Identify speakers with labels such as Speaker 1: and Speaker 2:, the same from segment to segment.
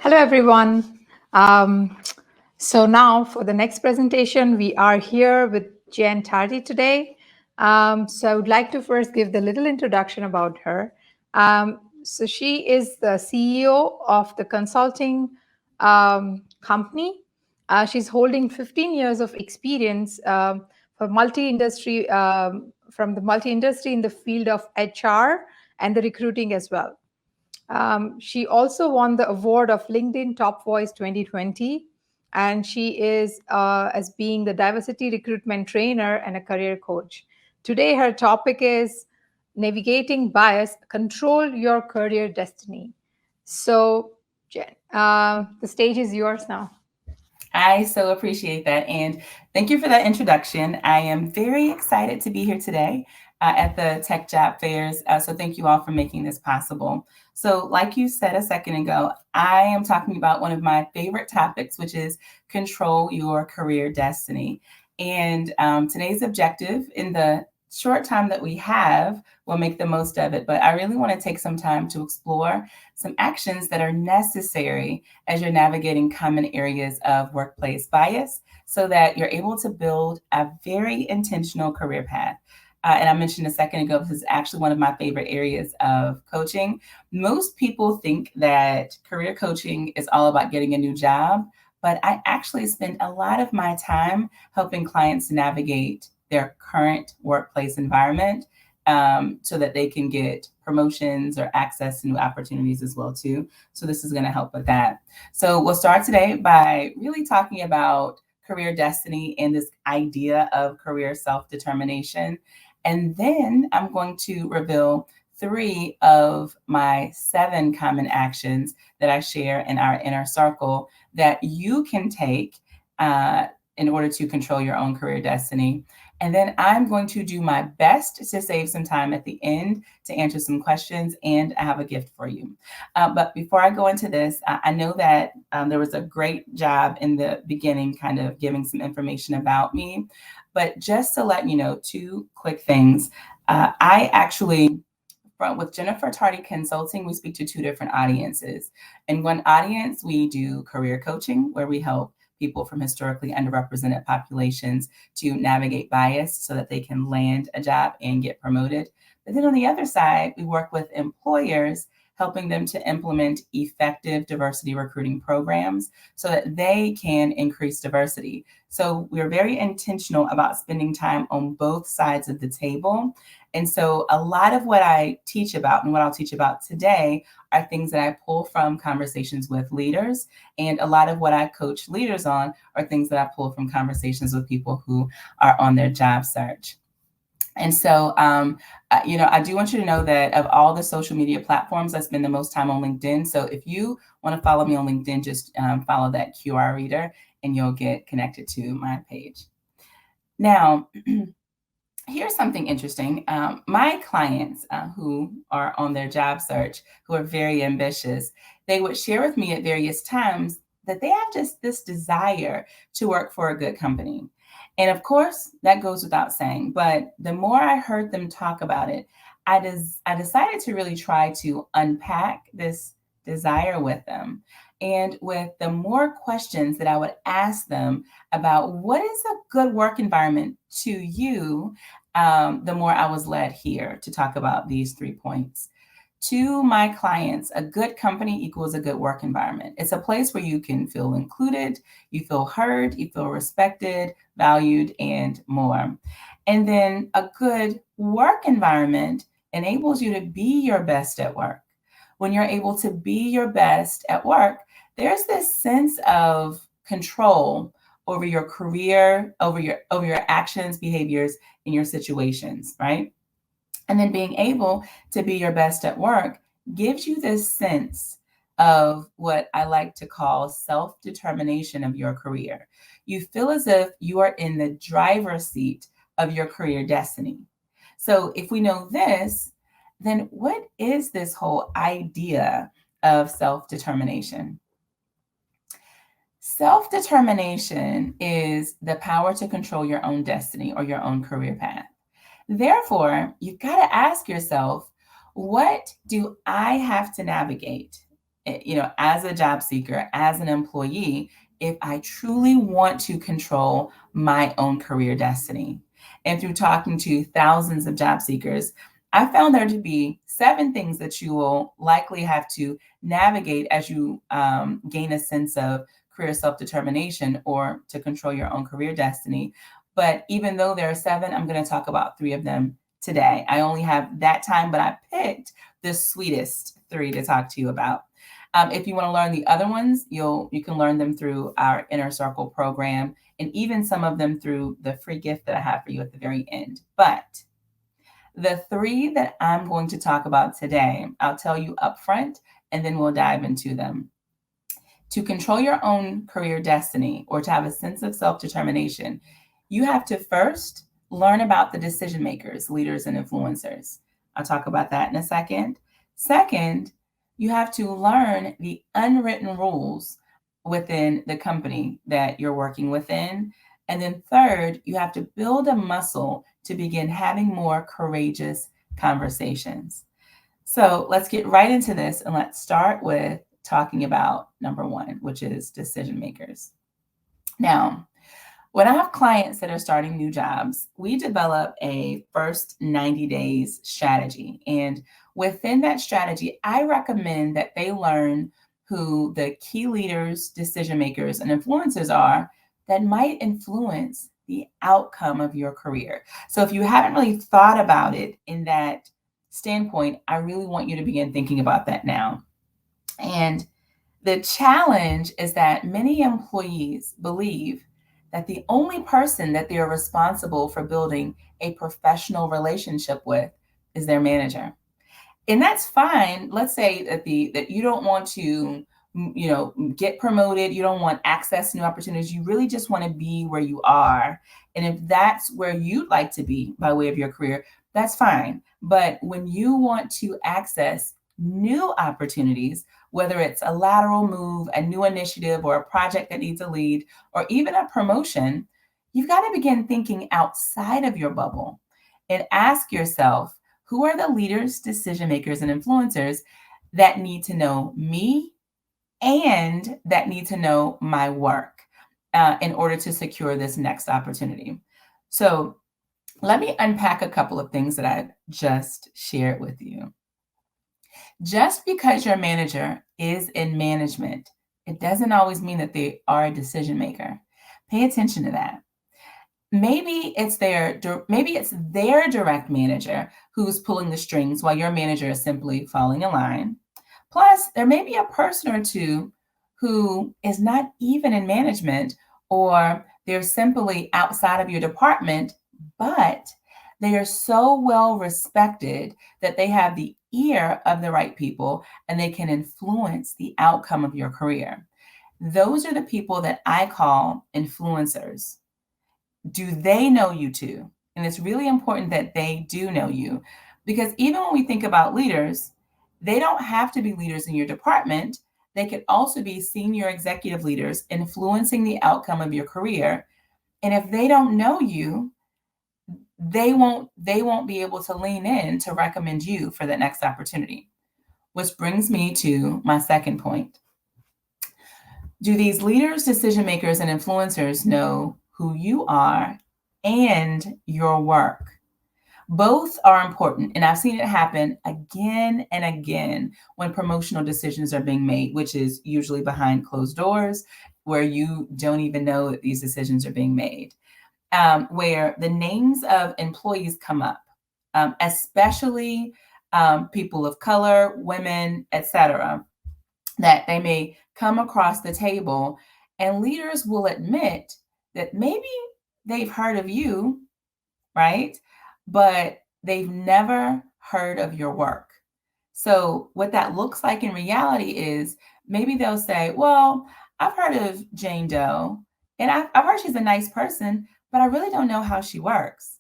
Speaker 1: Hello, everyone. Um, so now for the next presentation, we are here with Jenn Tardy today. So I would like to first give the little introduction about her. So she is the CEO of the consulting company. She's holding 15 years of experience for multi-industry, from the multi-industry in the field of HR and the recruiting as well. She also won the award of LinkedIn Top Voice 2020, and she is as being the diversity recruitment trainer and a career coach. Today, her topic is navigating bias, control your career destiny. So, Jenn, the stage is yours now.
Speaker 2: I so appreciate that. And thank you for that introduction. I am very excited to be here today at the Tech Job Fairs. So thank you all for making this possible. So like you said a second ago, I am talking about one of my favorite topics, which is control your career destiny. And today's objective in the short time that we have, we'll make the most of it. But I really want to take some time to explore some actions that are necessary as you're navigating common areas of workplace bias so that you're able to build a very intentional career path. And I mentioned a second ago, this is actually one of my favorite areas of coaching. Most people think that career coaching is all about getting a new job, but I actually spend a lot of my time helping clients navigate their current workplace environment so that they can get promotions or access to new opportunities as well too. So this is going to help with that. So we'll start today by really talking about career destiny and this idea of career self-determination. And then I'm going to reveal 3 of my 7 common actions that I share in our inner circle that you can take in order to control your own career destiny. And then I'm going to do my best to save some time at the end to answer some questions, and I have a gift for you. But before I go into this, I know that there was a great job in the beginning kind of giving some information about me. But just to let you know, 2 quick things. I actually with Jennifer Tardy Consulting, we speak to 2 different audiences. In one audience, we do career coaching, where we help people from historically underrepresented populations to navigate bias so that they can land a job and get promoted. But then on the other side, we work with employers, helping them to implement effective diversity recruiting programs so that they can increase diversity. So we're very intentional about spending time on both sides of the table. And so a lot of what I teach about and what I'll teach about today are things that I pull from conversations with leaders. And a lot of what I coach leaders on are things that I pull from conversations with people who are on their job search. And so, I do want you to know that of all the social media platforms, I spend the most time on LinkedIn. So if you want to follow me on LinkedIn, just follow that QR reader and you'll get connected to my page. Now, here's something interesting. My clients who are on their job search, who are very ambitious, they would share with me at various times that they have just this desire to work for a good company. And of course, that goes without saying. But the more I heard them talk about it, I decided to really try to unpack this desire with them. And with the more questions that I would ask them about what is a good work environment to you, the more I was led here to talk about these 3 points. To my clients, a good company equals a good work environment. It's a place where you can feel included, you feel heard, you feel respected, valued, and more. And then a good work environment enables you to be your best at work. When you're able to be your best at work, there's this sense of control over your career, over your actions, behaviors, and your situations, right? And then being able to be your best at work gives you this sense of what I like to call self-determination of your career. You feel as if you are in the driver's seat of your career destiny. So if we know this, then what is this whole idea of self-determination? Self-determination is the power to control your own destiny or your own career path. Therefore, you've got to ask yourself, what do I have to navigate as a job seeker, as an employee, if I truly want to control my own career destiny. And through talking to thousands of job seekers, I found there to be 7 things that you will likely have to navigate as you gain a sense of career self determination or to control your own career destiny. But even though there are 7, I'm going to talk about 3 of them today. I only have that time, but I picked the sweetest 3 to talk to you about. If you want to learn the other ones, you can learn them through our Inner Circle program, and even some of them through the free gift that I have for you at the very end. But the 3 that I'm going to talk about today, I'll tell you up front, and then we'll dive into them. To control your own career destiny or to have a sense of self-determination, you have to first learn about the decision makers, leaders, and influencers. I'll talk about that in a second. Second, you have to learn the unwritten rules within the company that you're working within. And then third, you have to build a muscle to begin having more courageous conversations. So let's get right into this, and let's start with talking about number 1, which is decision makers. Now, when I have clients that are starting new jobs, we develop a first 90 days strategy. And within that strategy, I recommend that they learn who the key leaders, decision makers, and influencers are that might influence the outcome of your career. So if you haven't really thought about it in that standpoint, I really want you to begin thinking about that now. And the challenge is that many employees believe that the only person that they are responsible for building a professional relationship with is their manager. And that's fine. Let's say that you don't want to get promoted, you don't want access to new opportunities, you really just want to be where you are. And if that's where you'd like to be by way of your career, that's fine. But when you want to access new opportunities, whether it's a lateral move, a new initiative, or a project that needs a lead, or even a promotion, you've got to begin thinking outside of your bubble and ask yourself, who are the leaders, decision makers, and influencers that need to know me and that need to know my work in order to secure this next opportunity? So let me unpack a couple of things that I just shared with you. Just because your manager is in management, it doesn't always mean that they are a decision maker. Pay attention to that. Maybe it's their direct manager who's pulling the strings while your manager is simply falling in line. Plus, there may be a person or two who is not even in management, or they're simply outside of your department, but they are so well respected that they have the ear of the right people and they can influence the outcome of your career. Those are the people that I call influencers. Do they know you too? And it's really important that they do know you, because even when we think about leaders, they don't have to be leaders in your department. They could also be senior executive leaders influencing the outcome of your career. And if they don't know you, they won't be able to lean in to recommend you for the next opportunity. Which brings me to my second point. Do these leaders, decision makers, and influencers know who you are and your work? Both are important, and I've seen it happen again and again when promotional decisions are being made, which is usually behind closed doors, where you don't even know that these decisions are being made. Where the names of employees come up, especially people of color, women, etc., that they may come across the table, and leaders will admit that maybe they've heard of you, right? But they've never heard of your work. So what that looks like in reality is maybe they'll say, well, I've heard of Jane Doe, and I've heard she's a nice person, but I really don't know how she works.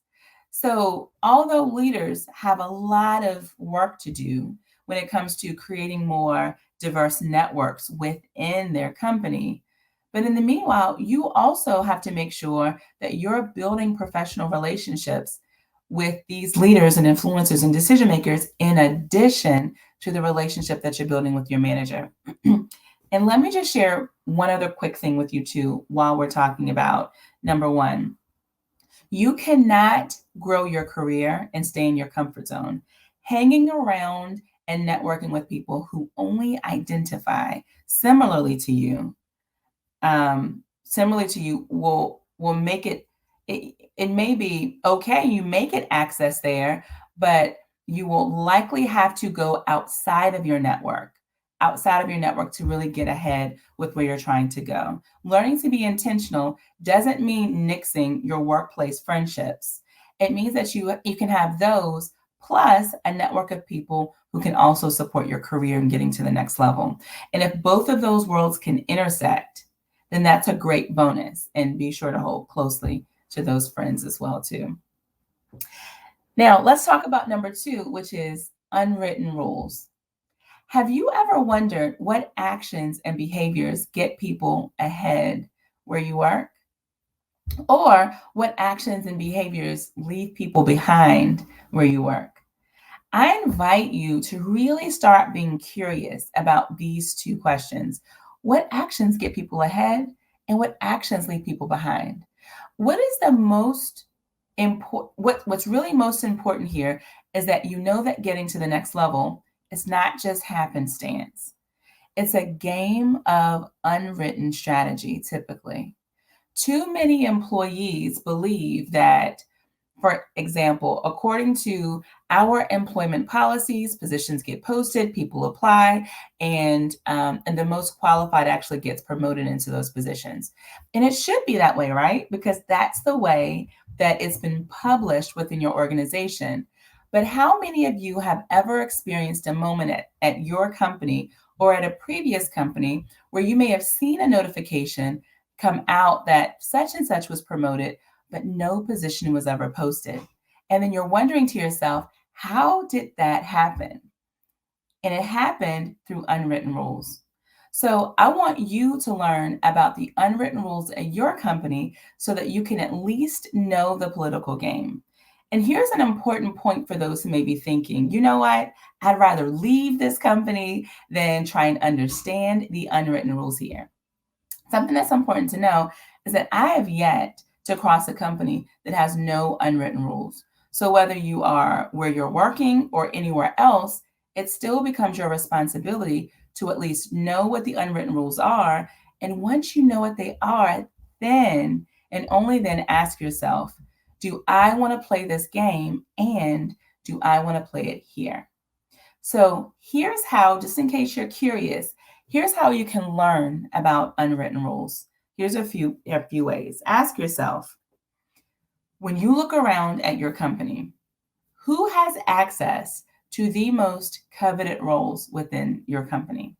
Speaker 2: So although leaders have a lot of work to do when it comes to creating more diverse networks within their company, but in the meanwhile, you also have to make sure that you're building professional relationships with these leaders and influencers and decision makers in addition to the relationship that you're building with your manager. And let me just share one other quick thing with you too while we're talking about number one. You cannot grow your career and stay in your comfort zone. Hanging around and networking with people who only identify similarly to you will make it may be okay, you may get access there, but you will likely have to go outside of your network to really get ahead with where you're trying to go. Learning to be intentional doesn't mean nixing your workplace friendships. It means that you can have those plus a network of people who can also support your career and getting to the next level. And if both of those worlds can intersect, then that's a great bonus. And be sure to hold closely to those friends as well too. Now, let's talk about number 2, which is unwritten rules. Have you ever wondered what actions and behaviors get people ahead where you work? Or what actions and behaviors leave people behind where you work? I invite you to really start being curious about these 2 questions. What actions get people ahead and what actions leave people behind? What is the most important what's really most important here is that you know that getting to the next level is not just happenstance. It's a game of unwritten strategy typically. Too many employees believe that, for example, according to our employment policies, positions get posted, people apply, and the most qualified actually gets promoted into those positions. And it should be that way, right? Because that's the way that it's been published within your organization. But how many of you have ever experienced a moment at your company or at a previous company where you may have seen a notification come out that such and such was promoted, but no position was ever posted? And then you're wondering to yourself, how did that happen? And it happened through unwritten rules. So I want you to learn about the unwritten rules at your company so that you can at least know the political game. And here's an important point for those who may be thinking, you know what? I'd rather leave this company than try and understand the unwritten rules here. Something that's important to know is that I have yet to cross a company that has no unwritten rules. So whether you are where you're working or anywhere else, it still becomes your responsibility to at least know what the unwritten rules are. And once you know what they are, then and only then ask yourself, do I want to play this game and do I want to play it here? So here's how, just in case you're curious, here's how you can learn about unwritten rules. Here's a few ways. Ask yourself, when you look around at your company, who has access to the most coveted roles within your company?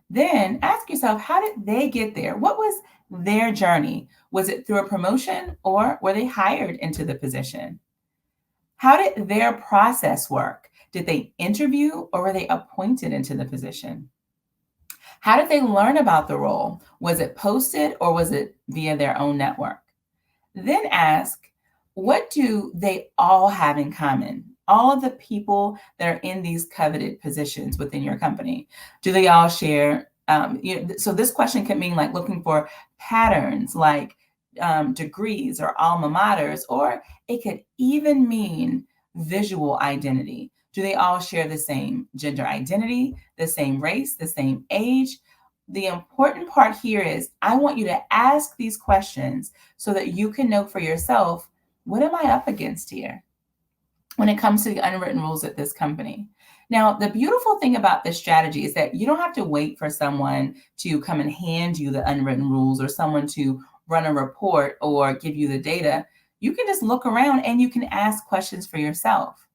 Speaker 2: Then ask yourself, how did they get there? What was their journey? Was it through a promotion or were they hired into the position? How did their process work? Did they interview or were they appointed into the position? How did they learn about the role? Was it posted or was it via their own network? Then ask, what do they all have in common? All of the people that are in these coveted positions within your company, do they all share? So this question can mean like looking for patterns like degrees or alma maters, or it could even mean visual identity. Do they all share the same gender identity, the same race, the same age? The important part here is I want you to ask these questions so that you can know for yourself, what am I up against here when it comes to the unwritten rules at this company? Now, the beautiful thing about this strategy is that you don't have to wait for someone to come and hand you the unwritten rules or someone to run a report or give you the data. You can just look around and you can ask questions for yourself.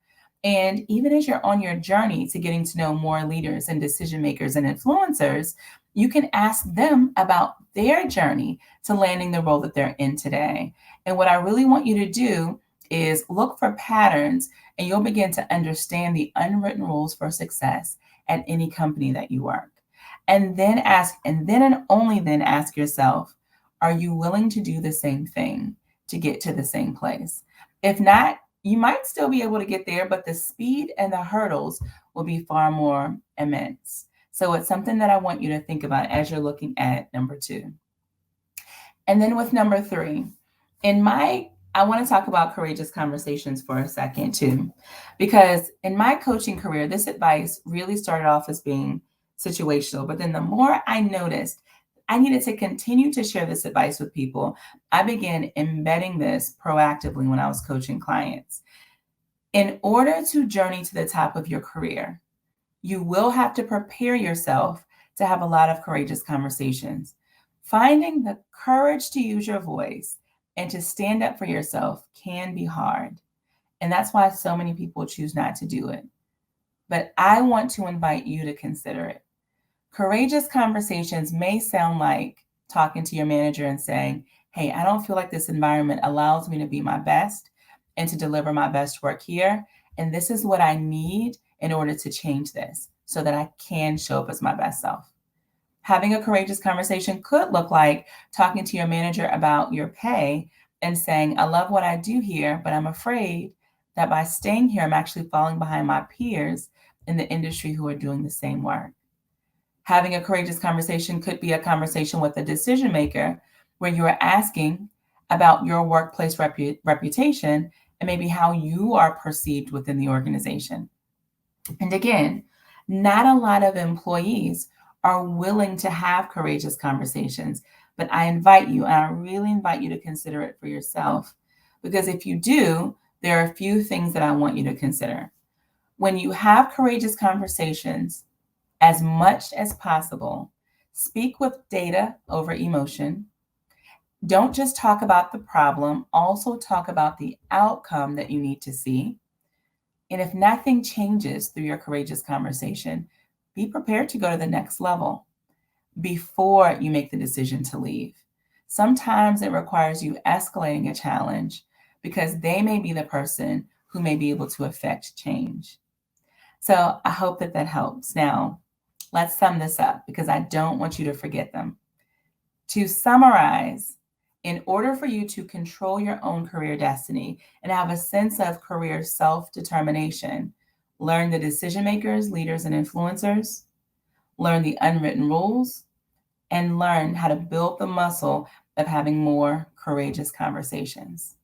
Speaker 2: And even as you're on your journey to getting to know more leaders and decision makers and influencers, you can ask them about their journey to landing the role that they're in today. And what I really want you to do is look for patterns and you'll begin to understand the unwritten rules for success at any company that you work. And then and only then ask yourself, are you willing to do the same thing to get to the same place? If not, You might still be able to get there, but the speed and the hurdles will be far more immense. So it's something that I want you to think about as you're looking at number 2. And then with number 3, I want to talk about courageous conversations for a second too, because in my coaching career, this advice really started off as being situational. But then the more I noticed I needed to continue to share this advice with people, I began embedding this proactively when I was coaching clients. In order to journey to the top of your career, you will have to prepare yourself to have a lot of courageous conversations. Finding the courage to use your voice and to stand up for yourself can be hard. And that's why so many people choose not to do it. But I want to invite you to consider it. Courageous conversations may sound like talking to your manager and saying, hey, I don't feel like this environment allows me to be my best and to deliver my best work here. And this is what I need in order to change this so that I can show up as my best self. Having a courageous conversation could look like talking to your manager about your pay and saying, I love what I do here, but I'm afraid that by staying here, I'm actually falling behind my peers in the industry who are doing the same work. Having a courageous conversation could be a conversation with a decision maker where you are asking about your workplace reputation and maybe how you are perceived within the organization. And again, not a lot of employees are willing to have courageous conversations, but I invite you, and I really invite you to consider it for yourself, because if you do, there are a few things that I want you to consider. When you have courageous conversations, as much as possible, speak with data over emotion. Don't just talk about the problem, also talk about the outcome that you need to see. And if nothing changes through your courageous conversation, be prepared to go to the next level before you make the decision to leave. Sometimes it requires you escalating a challenge because they may be the person who may be able to affect change. So I hope that helps. Now, let's sum this up because I don't want you to forget them. To summarize, in order for you to control your own career destiny and have a sense of career self-determination, learn the decision makers, leaders, and influencers, learn the unwritten rules, and learn how to build the muscle of having more courageous conversations.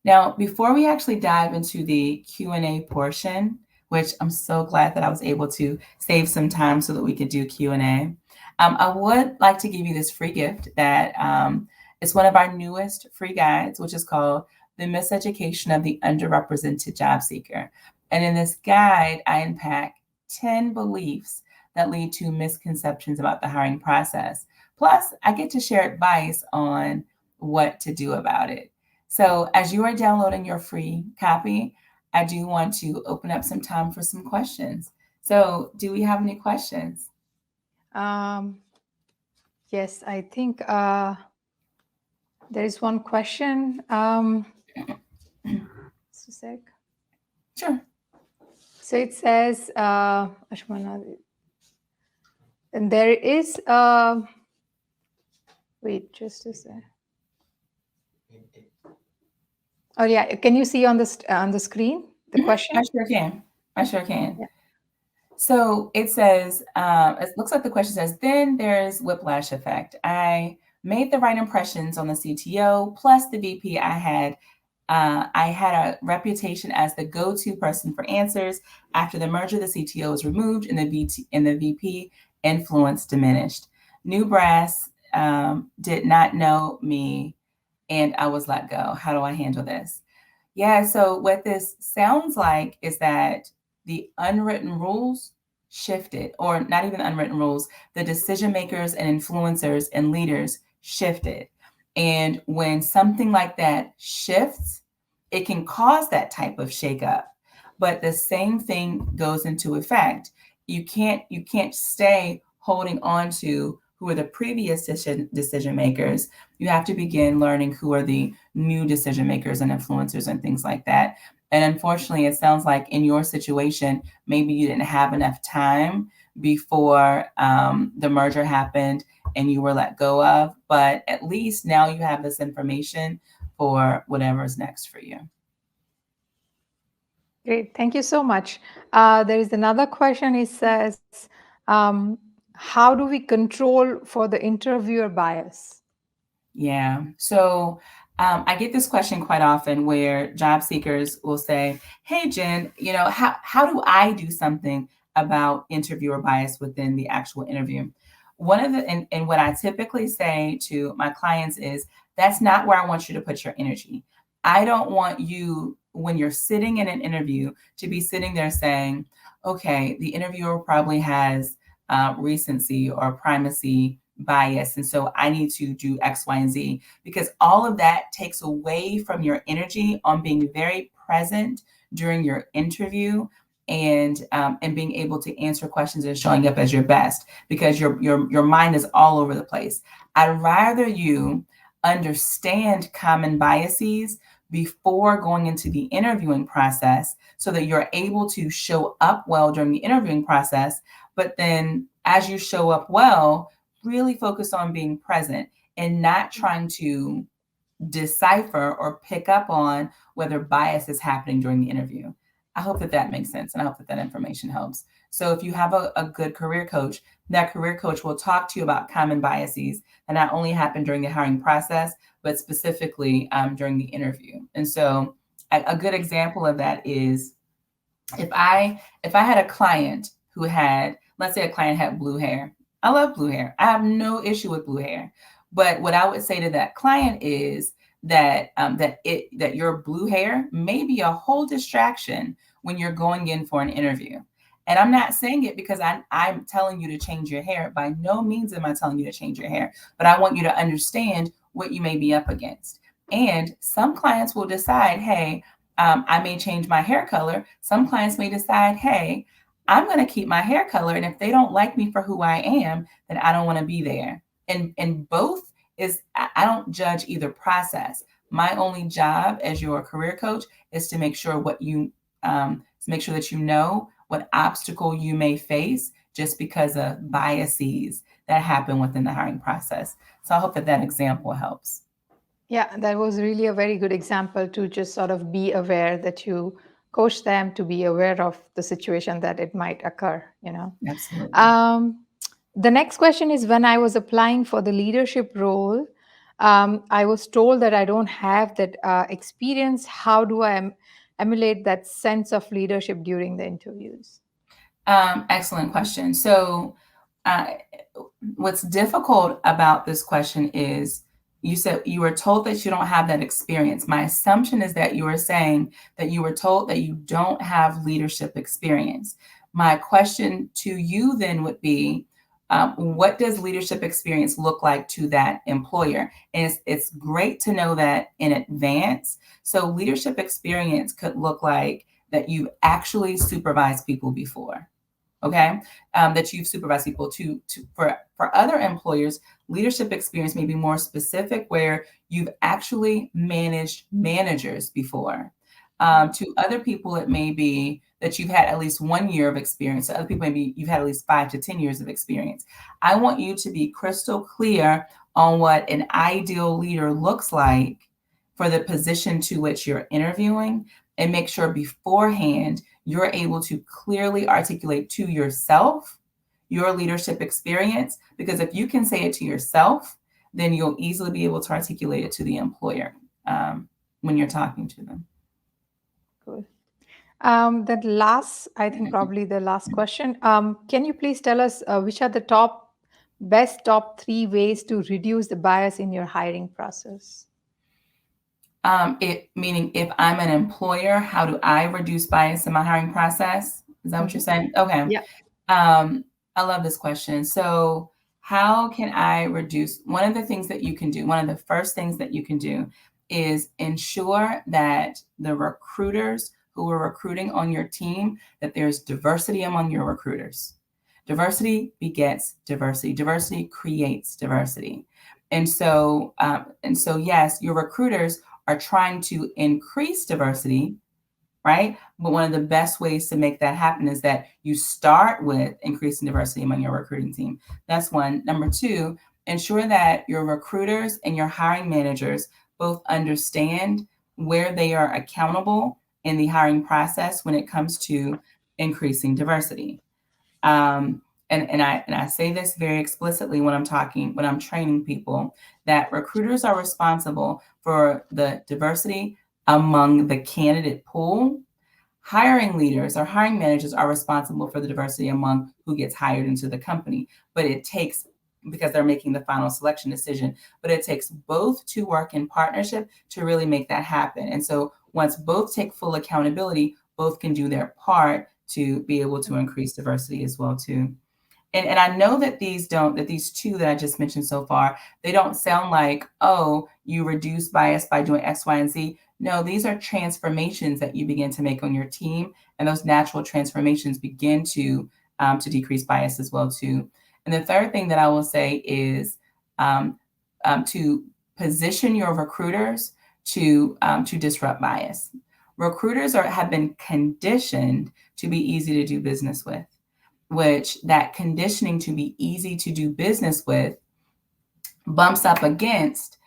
Speaker 2: Now, before we actually dive into the Q&A portion, which I'm so glad that I was able to save some time so that we could do Q&A, I would like to give you this free gift that is one of our newest free guides, which is called The Miseducation of the Underrepresented Job Seeker. And in this guide, I unpack 10 beliefs that lead to misconceptions about the hiring process. Plus, I get to share advice on what to do about it. So as you are downloading your free copy, I do want to open up some time for some questions. So do we have any questions?
Speaker 1: Yes, I think there is one question. Just a sec.
Speaker 2: Sure.
Speaker 1: So it says, Ashmana, and there is, wait, just a sec. Oh yeah, can you see on the screen the question?
Speaker 2: I sure can.
Speaker 1: Yeah.
Speaker 2: So it says, it looks like the question says, then there's Whiplash Effect. I made the right impressions on the CTO plus the VP. I had a reputation as the go-to person for answers. After the merger, the CTO was removed and the VP influence diminished. New brass did not know me and I was let go. How do I handle this? Yeah, so what this sounds like is that the unwritten rules shifted, or not even unwritten rules, the decision makers and influencers and leaders shifted. And when something like that shifts, it can cause that type of shakeup. But the same thing goes into effect. You can't stay holding on to who are the previous decision makers. You have to begin learning who are the new decision makers and influencers and things like that. And unfortunately, it sounds like in your situation, maybe you didn't have enough time before the merger happened and you were let go of. But at least now you have this information for whatever's next for you.
Speaker 1: Great. Thank you so much. There is another question. It says, how do we control for the interviewer bias?
Speaker 2: Yeah. So I get this question quite often where job seekers will say, "Hey, Jen, how do I do something about interviewer bias within the actual interview?" One of the and what I typically say to my clients is, "That's not where I want you to put your energy. I don't want you when you're sitting in an interview to be sitting there saying, okay, the interviewer probably has recency or primacy bias. And so I need to do X, Y, and Z because all of that takes away from your energy on being very present during your interview and being able to answer questions and showing up as your best because your mind is all over the place. I'd rather you understand common biases before going into the interviewing process so that you're able to show up well during the interviewing process. But then as you show up well, really focus on being present and not trying to decipher or pick up on whether bias is happening during the interview. I hope that that makes sense and I hope that that information helps. So if you have a good career coach, that career coach will talk to you about common biases that not only happen during the hiring process, but specifically during the interview. And so a good example of that is if I had a client who had, let's say a client had blue hair. I love blue hair. I have no issue with blue hair. But what I would say to that client is that your blue hair may be a whole distraction when you're going in for an interview. And I'm not saying it because I'm telling you to change your hair. By no means am I telling you to change your hair, but I want you to understand what you may be up against. And some clients will decide, hey, I may change my hair color. Some clients may decide, hey, I'm going to keep my hair color. And if they don't like me for who I am, then I don't want to be there. And both is, I don't judge either process. My only job as your career coach is to make sure to make sure that you know what obstacle you may face just because of biases that happen within the hiring process. So I hope that that example helps.
Speaker 1: Yeah, that was really a very good example to just sort of be aware that you coach them to be aware of the situation that it might occur, you know.
Speaker 2: Absolutely.
Speaker 1: Um, the next question is when I was applying for the leadership role, I was told that I don't have that experience. How do I emulate that sense of leadership during the interviews?
Speaker 2: Excellent question. So, uh, what's difficult about this question is you said you were told that you don't have that experience. My assumption is that you were saying that you were told that you don't have leadership experience. My question to you then would be, what does leadership experience look like to that employer? And it's great to know that in advance. So, leadership experience could look like that you've actually supervised people before, okay, that you've supervised people for other employers. Leadership experience may be more specific where you've actually managed managers before. To other people it may be that you've had at least 1 year of experience. To other people maybe you've had at least 5 to 10 years of experience. I want you to be crystal clear on what an ideal leader looks like for the position to which you're interviewing, and make sure beforehand you're able to clearly articulate to yourself your leadership experience. Because if you can say it to yourself, then you'll easily be able to articulate it to the employer when you're talking to them.
Speaker 1: Cool. That last, I think probably the last question. Can you please tell us which are the top three ways to reduce the bias in your hiring process?
Speaker 2: It meaning if I'm an employer, how do I reduce bias in my hiring process? Is that what you're
Speaker 1: Mhm.
Speaker 2: saying? Okay.
Speaker 1: Yeah.
Speaker 2: I love this question. So, how can I reduce? One of the things that you can do, one of the first things that you can do is ensure that the recruiters who are recruiting on your team, that there's diversity among your recruiters. Diversity begets diversity. Diversity creates diversity. And so, yes, your recruiters are trying to increase diversity, right? But one of the best ways to make that happen is that you start with increasing diversity among your recruiting team. That's one. Number two, ensure that your recruiters and your hiring managers both understand where they are accountable in the hiring process when it comes to increasing diversity. And I say this very explicitly when I'm training people, that recruiters are responsible for the diversity among the candidate pool. Hiring leaders or hiring managers are responsible for the diversity among who gets hired into the company. But it takes, because they're making the final selection decision, but it takes both to work in partnership to really make that happen. And so once both take full accountability, both can do their part to be able to increase diversity as well too. And I know that these two that I just mentioned so far, they don't sound like, oh, you reduce bias by doing X, Y, and Z. No, these are transformations that you begin to make on your team, and those natural transformations begin to decrease bias as well too. And the third thing that I will say is to position your recruiters to disrupt bias. Recruiters have been conditioned to be easy to do business with, which that conditioning to be easy to do business with bumps up against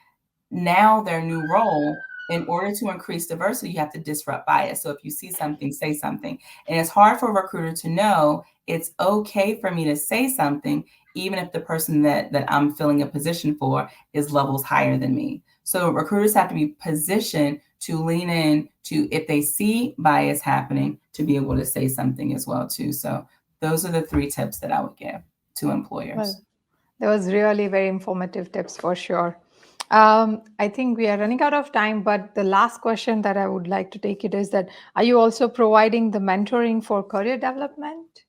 Speaker 2: now their new role. In order to increase diversity, you have to disrupt bias. So if you see something, say something. And it's hard for a recruiter to know it's okay for me to say something, even if the person that I'm filling a position for is levels higher than me. So recruiters have to be positioned to lean in to, if they see bias happening, to be able to say something as well too. So those are the 3 tips that I would give to employers.
Speaker 1: Well, that was really very informative tips for sure. I think we are running out of time, but the last question that I would like to take it is that, are you also providing the mentoring for career development?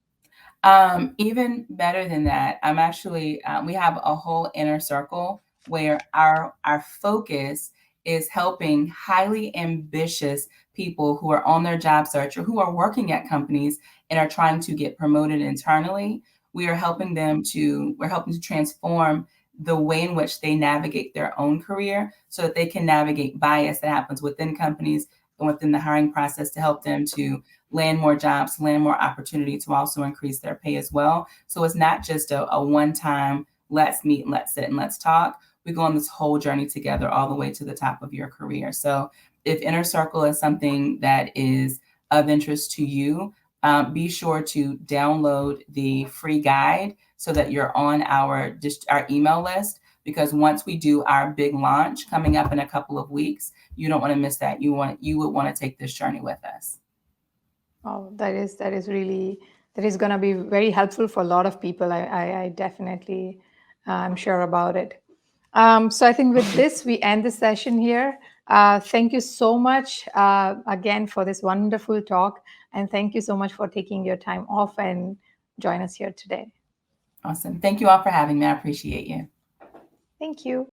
Speaker 2: Even better than that, I'm actually, we have a whole inner circle where our focus is helping highly ambitious people who are on their job search or who are working at companies and are trying to get promoted internally. We're helping to transform the way in which they navigate their own career so that they can navigate bias that happens within companies and within the hiring process to help them to land more jobs, land more opportunity, to also increase their pay as well. So it's not just a one-time, let's meet, let's sit, and let's talk. We go on this whole journey together all the way to the top of your career. So if Inner Circle is something that is of interest to you, be sure to download the free guide so that you're on our email list, because once we do our big launch coming up in a couple of weeks, you don't want to miss that. You would want to take this journey with us.
Speaker 1: Oh, that is going to be very helpful for a lot of people. I definitely, I'm sure about it. So I think with this, we end the session here. Thank you so much again for this wonderful talk. And thank you so much for taking your time off and join us here today.
Speaker 2: Awesome. Thank you all for having me. I appreciate you.
Speaker 1: Thank you.